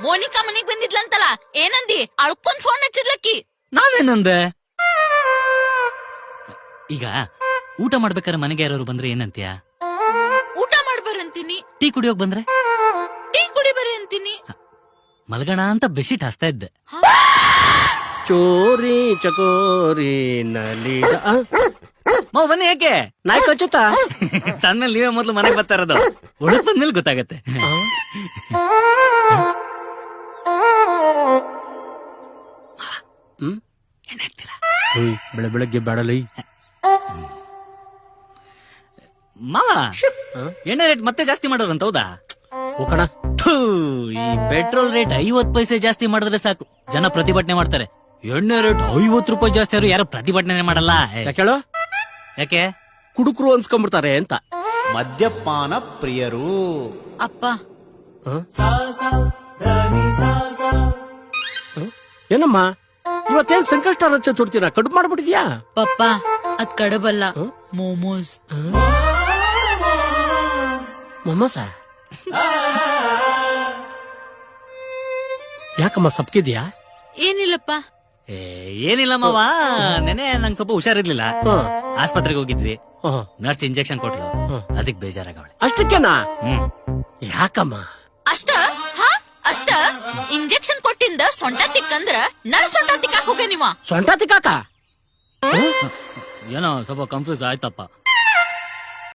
ಮೋನಿಕಾ ಮನಿಗ್ ಬಂದಿದ್ಲಂತಲ್ಲ, ಏನಂದಿ? ಅಳ್ಕೊಂಡ್ ಫೋನ್ ಹಚ್ಚಿದ್ಲಕ್ಕಿ. ನಾನೇನಂದೆ? ಈಗ ಊಟ ಮಾಡ್ಬೇಕಾದ್ರೆ ಮನೆಗೆ ಯಾರು ಬಂದ್ರೆ ಏನಂತೀಯ? ಊಟ ಮಾಡ್ಬಾರಂತೀನಿ. ಟೀ ಕುಡಿಯೋಕ್ ಬಂದ್ರೆ ಟೀ ಕುಡಿಬರಿ ಅಂತೀನಿ. ಮಲ್ಗಣ ಅಂತ ಬೆಡ್ಶೀಟ್ ಹಾಸ್ತಾ ಇದ್ದೆ. ಚೋರಿ ಚಕೋರಿ ನಲಿ ಮಾವ್ ಬನ್ನಿ. ಯಾಕೆ ನಾಯಿ ಕಚ್ಚುತ್ತಾ? ತನ್ಮೇಲೆ ನೀವೇ ಮೊದ್ಲು ಮನೆಗೆ ಬರ್ತಾ ಇರೋದು. ಒಳಗ್ ಬಂದ್ಮೇಲೆ ಗೊತ್ತಾಗತ್ತೆ. ಎಣ್ಣೆ ಹಾಕ್ತೀರಾ? ಬೆಳಗ್ಗೆ ಬೇಡಲೈ ಮಾವ, ಎಣ್ಣೆ ರೇಟ್ ಮತ್ತೆ ಜಾಸ್ತಿ ಮಾಡೋರಂತ ಹೌದಾ? ಹೋಗೋಣ. ಈ ಪೆಟ್ರೋಲ್ ರೇಟ್ 50 ಪೈಸೆ ಜಾಸ್ತಿ ಮಾಡಿದ್ರೆ ಸಾಕು, ಜನ ಪ್ರತಿಭಟನೆ ಮಾಡ್ತಾರೆ. ಎಣ್ಣೆ ರೇಟ್ 50 ರೂಪಾಯಿ ಜಾಸ್ತಿ ಆದ್ರೂ ಯಾರು ಪ್ರತಿಭಟನೆ ಮಾಡಲ್ಲ. ಯಾಕೇಳು? ಯಾಕೆ? ಕುಡುಕರು ಅನ್ಸ್ಕೊಂಡ್ಬಿಡ್ತಾರೆ ಅಂತ. ಮದ್ಯಪಾನ ಪ್ರಿಯರು. ಅಪ್ಪ, ಏನಮ್ಮ ಇವತ್ತೇನ್ ಸಂಕಷ್ಟ ರಚೆ ತುಡ್ತೀರಾ? ಕಡುಬು ಮಾಡ್ಬಿಟ್ಟಿದ್ಯಾ? ಪಪ್ಪ ಅದ್ ಕಡಬಲ್ಲ, ಮೋಮೋಸ್. ಮೊಮ್ಮಸ ಯಾಕಮ್ಮ ಸಪ್ಕಿದ್ಯಾ? ಏನಿಲ್ಲಪ್ಪ. ಏನಿಲ್ಲ ಮಾವ, ನೆನೆ ನಂಗೆ ಸ್ವಲ್ಪ ಹುಷಾರಿರ್ಲಿಲ್ಲ, ಆಸ್ಪತ್ರೆಗೆ ಹೋಗಿದ್ವಿ. ನರ್ಸ್ ಇಂಜೆಕ್ಷನ್ ಕೊಟ್ಲು, ಅದಕ್ಕೆ ಬೇಜಾರಾಗವಳೆ. ಅಷ್ಟಕ್ಕೇನಾ? ಯಾಕಮ್ಮ? ಅಷ್ಟ ಅಷ್ಟ ಇಂಜೆಕ್ಷನ್ ಕೊಟ್ಟಿಂದ ಸೊಂಟ ತಿಕ್ಕಂದ್ರ ನರ್ ಸೊಂಟ ತಿಕ್ಕಾಕ್ ಹೋಗ ನೀವ. ಸೊಂಟ ತಿಕ್ಕಾಕ? ಏನೋ ಸ್ವಲ್ಪ ಕನ್ಫ್ಯೂಸ್ ಆಯ್ತಪ್ಪ.